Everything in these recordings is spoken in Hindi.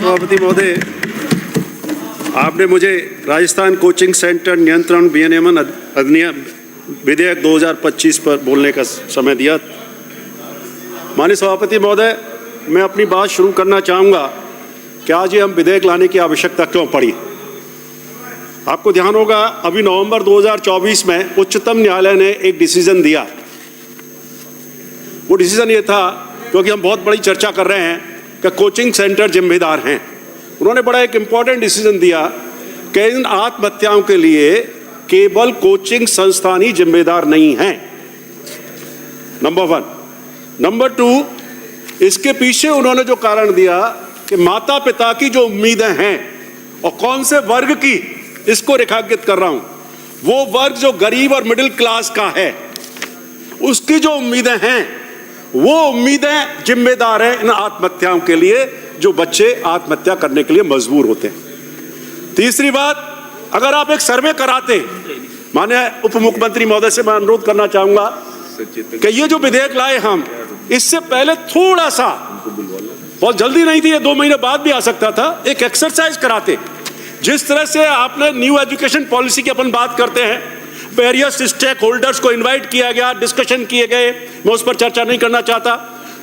सभापति महोदय, आपने मुझे राजस्थान कोचिंग सेंटर नियंत्रण विनियमन अधिनियम विधेयक 2025 पर बोलने का समय दिया। माननीय सभापति महोदय, मैं अपनी बात शुरू करना चाहूँगा कि आज ये हम विधेयक लाने की आवश्यकता क्यों पड़ी। आपको ध्यान होगा, अभी नवंबर 2024 में उच्चतम न्यायालय ने एक डिसीजन दिया। वो डिसीजन ये था, क्योंकि हम बहुत बड़ी चर्चा कर रहे हैं कि कोचिंग सेंटर जिम्मेदार हैं, उन्होंने बड़ा एक इम्पॉर्टेंट डिसीजन दिया कि इन आत्महत्याओं के लिए केवल कोचिंग संस्थान ही जिम्मेदार नहीं हैं। नंबर 1। नंबर 2, इसके पीछे उन्होंने जो कारण दिया कि माता पिता की जो उम्मीदें हैं, और कौन से वर्ग की, इसको रेखांकित कर रहा हूं, वो वर्ग जो गरीब और मिडिल क्लास का है, उसकी जो उम्मीदें हैं, वो उम्मीदें जिम्मेदार हैं इन आत्महत्याओं के लिए, जो बच्चे आत्महत्या करने के लिए मजबूर होते हैं। तीसरी बात, अगर आप एक सर्वे कराते, माननीय उप मुख्यमंत्री महोदय से मैं अनुरोध करना चाहूंगा कि ये जो विधेयक लाए हम, इससे पहले थोड़ा सा, बहुत जल्दी नहीं थी, ये 2 महीने बाद भी आ सकता था, एक एक्सरसाइज कराते। जिस तरह से आपने न्यू एजुकेशन पॉलिसी की अपन बात करते हैं, वेरियस स्टेक होल्डर्स को इनवाइट किया गया, डिस्कशन किए गए, मैं उस पर चर्चा नहीं करना चाहता।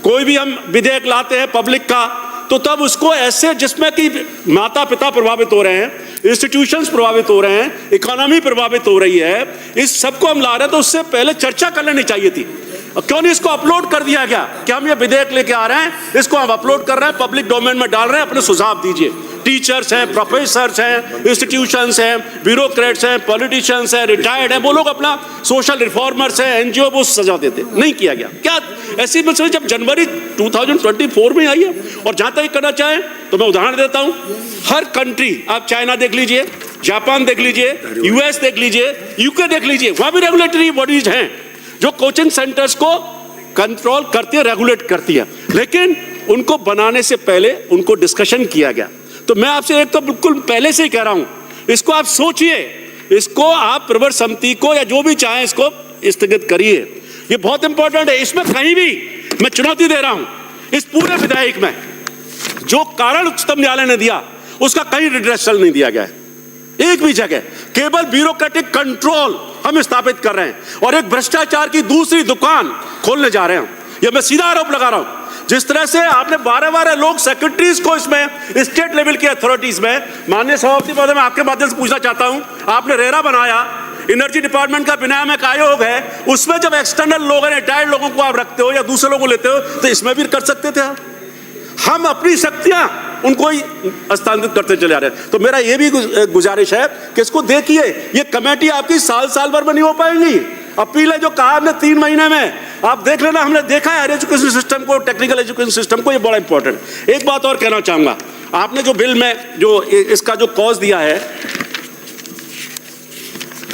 कोई भी हम विधेयक लाते हैं पब्लिक का, तो तब उसको ऐसे जिसमें कि माता पिता प्रभावित हो रहे हैं, इंस्टीट्यूशंस प्रभावित हो रहे हैं, इकोनॉमी प्रभावित हो रही है, इस सबको हम ला रहे हैं, तो उससे पहले चर्चा कर लेनी चाहिए थी। क्यों नहीं इसको अपलोड कर दिया गया कि हम ये विधेयक लेके आ रहे हैं, इसको हम अपलोड कर रहे हैं, पब्लिक डोमेन में डाल रहे हैं, अपने सुझाव दीजिए। टीचर्स हैं, प्रोफेसर्स हैं, इंस्टीट्यूशंस हैं, ब्यूरोक्रेट्स हैं, पॉलिटिशियंस हैं, रिटायर्ड हैं, वो लोग अपना सोशल रिफॉर्मर्स हैं, एनजीओ, वो सजा देते। नहीं किया गया। क्या ऐसी मसले जब जनवरी 2024 में आई है। और जहां तक करना चाहें तो मैं उदाहरण देता हूं, हर कंट्री, आप चाइना देख लीजिए, जापान देख लीजिए, यूएस देख लीजिए, यूके देख लीजिए, वहां भी रेगुलेटरी बॉडीज हैं जो कोचिंग सेंटर्स को कंट्रोल करती है, रेगुलेट करती है, लेकिन उनको बनाने से पहले उनको डिस्कशन किया गया। तो मैं आपसे एक तो बिल्कुल पहले से ही कह रहा हूं, इसको आप सोचिए, इसको आप प्रवर समिति को या जो भी चाहें इसको स्थगित करिए। ये बहुत इंपॉर्टेंट है। इसमें कहीं भी मैं चुनौती दे रहा हूं, इस पूरे विधेयक में जो कारण उच्चतम न्यायालय ने दिया, उसका कहीं रिड्रेसल नहीं दिया गया है। एक भी जगह केवल ब्यूरोक्रेटिक कंट्रोल हम स्थापित कर रहे हैं और एक भ्रष्टाचार की दूसरी दुकान खोलने जा रहे हैं। ये मैं सीधा आरोप लगा रहा हूं। जिस तरह से आपने 12 लोग सेक्रेटरीज को इसमें स्टेट लेवल की अथॉरिटीज में, माननीय सभापति महोदय, मैं आपके माध्यम से पूछना चाहता हूं, आपने रेरा बनाया, एनर्जी डिपार्टमेंट का विनियामक आयोग है, उसमें जब एक्सटर्नल लोग हैं, रिटायर्ड लोगों को आप रखते हो या दूसरे लोगों को लेते हो, तो इसमें भी कर सकते थे। हम अपनी शक्तियां उनको ही हस्तांतरित करते चले आ रहे हैं। तो मेरा ये भी गुजारिश है कि इसको देखिए, ये कमेटी आपकी साल भर में नहीं हो पाएगी। अपील है जो कहा हमने 3 महीने में, आप देख लेना, हमने देखा है एजुकेशन सिस्टम को, टेक्निकल एजुकेशन सिस्टम को, ये बड़ा इंपॉर्टेंट। एक बात और कहना चाहूंगा, आपने जो बिल में जो इसका जो कॉज दिया है,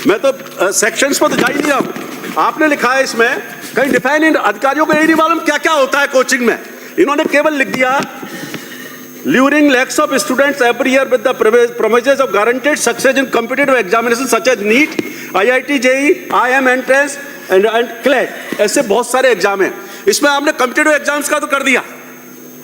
मैं तो सेक्शंस पर तो जा ही नहीं रहा हूं। आपने लिखा है इसमें कहीं डिफाइन, अधिकारियों को यही नहीं मालूम क्या क्या होता है कोचिंग में। इन्होंने केवल लिख दिया, luring lakhs of students every year with the promises of guaranteed success in competitive examinations such as NEET, IIT, JEE, IIM entrance and CLET। ऐसे बहुत सारे एग्जाम हैं। इसमें आपने कॉम्पिटिटिव एग्जाम्स का तो कर दिया,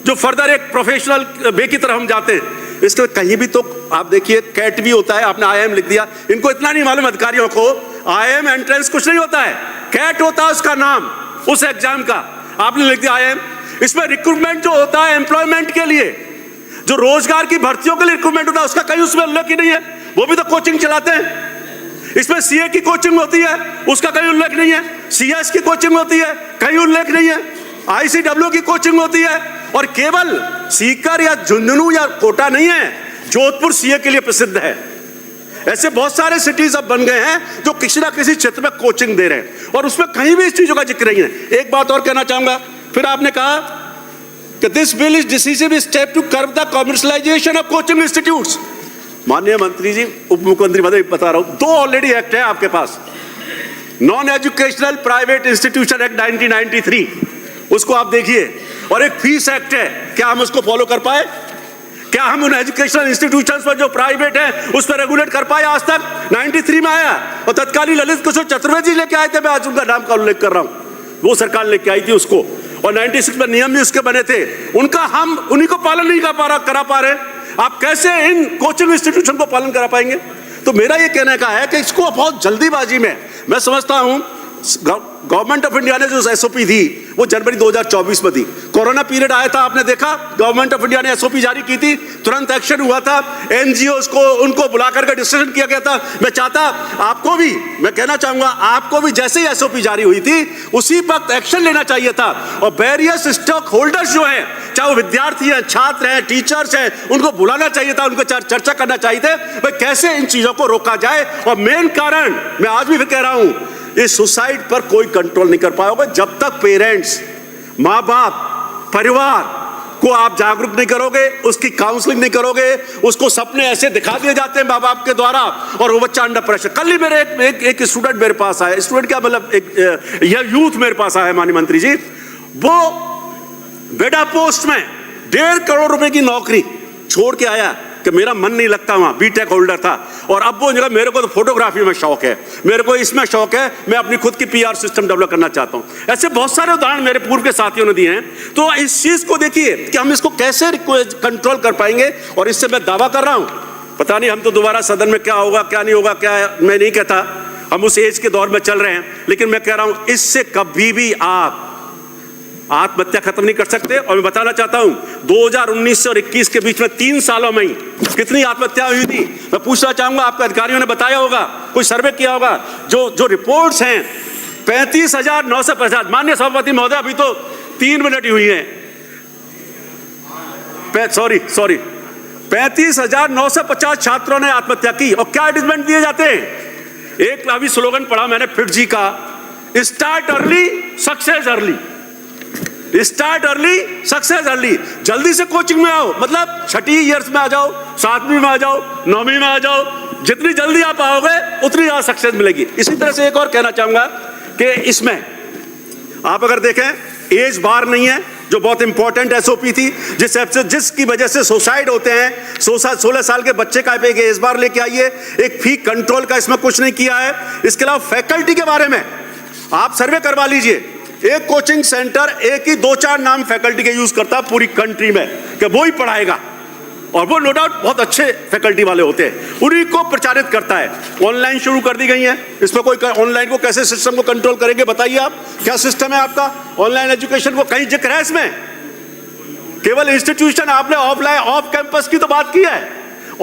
जो फर्दर एक प्रोफेशनल वे की तरफ हम जाते हैं। इसके कहीं भी तो आप देखिए, कैट भी होता है, आपने IIM लिख दिया। इनको इतना नहीं मालूम अधिकारियों को, IIM एंट्रेंस कुछ नहीं होता है, कैट होता है उसका नाम, उस एग्जाम का आपने लिख दिया IIM। इसमें रिक्रूटमेंट जो होता है एम्प्लॉयमेंट के लिए, जो रोजगार की भर्तियों के लिए रिक्रूटमेंट होता है, उसका कहीं उसमें उल्लेख ही नहीं है। वो भी तो कोचिंग चलाते हैं। इसमें CA की कोचिंग होती है, उसका कहीं उल्लेख नहीं है। CS की कोचिंग होती है, कहीं उल्लेख नहीं है। ICW की कोचिंग होती है, और केवल सीकर या झुंझुनू या कोटा नहीं है, जोधपुर CA के लिए प्रसिद्ध है। ऐसे बहुत सारे सिटीज अब बन गए हैं जो किसी ना किसी क्षेत्र में कोचिंग दे रहे हैं, और उसमें कहीं भी इस चीजों का जिक्र नहीं है। एक बात और कहना चाहूंगा, फिर आपने कहा कि this bill is decisive step to curb the commercialisation of coaching institutes. माननीय मंत्री जी, उप मुख्यमंत्री महोदय, बता रहा हूं, 2 ऑलरेडी एक्ट है आपके पास। Non educational private institution act 1993, उसको आप देखिए, और एक फीस एक्ट है। क्या हम उसको फॉलो कर पाए? क्या हम उन एजुकेशनल इंस्टीट्यूशंस पर जो प्राइवेट है उस पर रेगुलेट कर पाए? आज तक 93 में आया, और तत्कालीन ललित किशोर चतुर्वेदी लेके आए थे, मैं आज उनका नाम का उल्लेख कर रहा हूं, वो सरकार लेके आई थी उसको, और 96 में नियम भी उसके बने थे, उनका हम उन्हीं को पालन नहीं करा पा रहे। आप कैसे इन कोचिंग इंस्टीट्यूशन को पालन करा पाएंगे? तो मेरा ये कहने का है कि इसको बहुत जल्दीबाजी में, मैं समझता हूं गवर्नमेंट ऑफ इंडिया ने जो एसओपी दी वो जनवरी 2024 में दी। कोरोना पीरियड आया था, आपने देखा गवर्नमेंट ऑफ इंडिया ने एसओपी जारी की थी, तुरंत एक्शन हुआ था, एनजीओस को उनको बुला करके डिस्कशन किया गया था। मैं चाहता आपको भी, मैं कहना चाहूंगा आपको भी जैसे ही एसओपी जारी हुई थी उसी वक्त एक्शन लेना चाहिए था और वेरियस स्टेक होल्डर्स जो हैं, चाहे वो विद्यार्थी हैं, छात्र हैं, टीचर्स हैं, उनको बुलाना चाहिए था, उनको चर्चा करना चाहिए था भाई कैसे इन चीजों को रोका जाए। और मेन कारण मैं आज भी फिर कह रहा हूं, इस सुसाइड पर कोई कंट्रोल नहीं कर पाओगे जब तक पेरेंट्स, माँ बाप, परिवार को आप जागरूक नहीं करोगे, उसकी काउंसलिंग नहीं करोगे। उसको सपने ऐसे दिखा दिए जाते हैं माँ बाप के द्वारा और वो बच्चा अंडर प्रेशर। कल ही मेरे एक स्टूडेंट मेरे पास आया, स्टूडेंट क्या मतलब एक यूथ मेरे पास आया माननीय मंत्री जी, वो बेड़ा पोस्ट में 1.5 करोड़ रुपए की नौकरी छोड़ के आया कि मेरा मन नहीं लगता वहां, बीटेक होल्डर था। और अब वो जगह मेरे को तो फोटोग्राफी में शौक है, मेरे को इसमें शौक है, मैं अपनी खुद की पीआर सिस्टम डेवलप करना चाहता हूं। ऐसे बहुत सारे उदाहरण मेरे पूर्व के साथियों ने दिए हैं। तो इस चीज को देखिए कि हम इसको कैसे कंट्रोल कर पाएंगे। और इससे मैं दावा कर रहा हूं, पता नहीं हम तो दोबारा सदन में क्या होगा क्या नहीं होगा, क्या मैं नहीं कहता, हम उस एज के दौर में चल रहे हैं, लेकिन मैं कह रहा हूं इससे कभी भी आप आत्महत्या खत्म नहीं कर सकते। और मैं बताना चाहता हूं 2019 से और 21 के बीच में 3 सालों में ही कितनी आत्महत्या हुई थी। मैं पूछना चाहूंगा, आपके अधिकारियों ने बताया होगा, कोई सर्वे किया होगा, जो रिपोर्ट्स हैं 35,950। माननीय सभापति महोदय अभी तो 3 मिनट ही हुई है, सॉरी 35,950 छात्रों ने आत्महत्या की। और क्या एडवर्टाइजमेंट दिए जाते हैं? एक अभी स्लोगन पढ़ा मैंने फिट जी का, start early success early, start early success early. जल्दी से कोचिंग में आओ, मतलब छठी ईयर्स में आ जाओ, 7वीं में आ जाओ, 9वीं में आ जाओ, जितनी जल्दी आप आओगे उतनी ज्यादा सक्सेस मिलेगी। इसी तरह से एक और कहना चाहूंगा कि इसमें आप अगर देखें एज बार नहीं है, जो बहुत इंपॉर्टेंट एसओपी थी, जिसकी वजह से सुसाइड होते हैं। 16 साल के बच्चे का एक एज बार लेके आइए, एक फी कंट्रोल का इसमें कुछ नहीं किया है। इसके अलावा फैकल्टी के बारे में आप सर्वे करवा लीजिए, एक कोचिंग सेंटर एक ही 2-4 नाम फैकल्टी के यूज करता है पूरी कंट्री में कि वो ही पढ़ाएगा, और वो नो डाउट बहुत अच्छे फैकल्टी वाले होते हैं, उन्हीं को प्रचारित करता है। ऑनलाइन शुरू कर दी गई है, इसमें कोई ऑनलाइन को कैसे सिस्टम को कंट्रोल करेंगे बताइए आप, क्या सिस्टम है आपका ऑनलाइन एजुकेशन को? कहीं जिक्र है इसमें? केवल इंस्टीट्यूशन आपने ऑफलाइन ऑफ कैंपस की तो बात की है,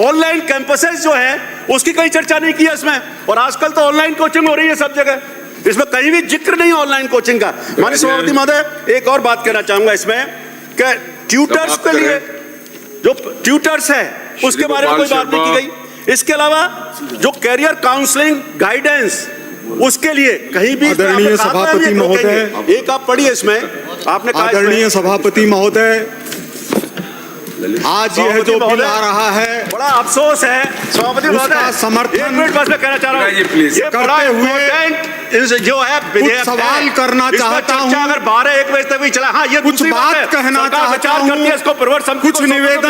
ऑनलाइन कैंपसेस जो है उसकी कहीं चर्चा नहीं की है इसमें। और आजकल तो ऑनलाइन कोचिंग हो रही है सब जगह, इसमें कहीं भी जिक्र नहीं ऑनलाइन कोचिंग का। माननीय सभापति महोदय एक और बात कहना चाहूंगा इसमें कि ट्यूटर्स के लिए जो ट्यूटर्स है उसके बारे में कोई बात नहीं की गई। इसके अलावा जो कैरियर काउंसलिंग गाइडेंस उसके लिए कहीं भी आदरणीय सभापति महोदय, एक आप पढ़िए इसमें, आपने कहा आदरणीय सभापति महोदय, आज यह जो बिल आ रहा है बड़ा अफसोस है सभापति महोदय, समर्थन 1 मिनट बस मैं कहना चाह रहा हूँ, ये करते हुए जो है कुछ सवाल करना चाहता हूँ। अगर 12-1 बजे तक भी चला, हाँ ये कुछ बात कहना चाहता हूँ, इसको कुछ निवेदन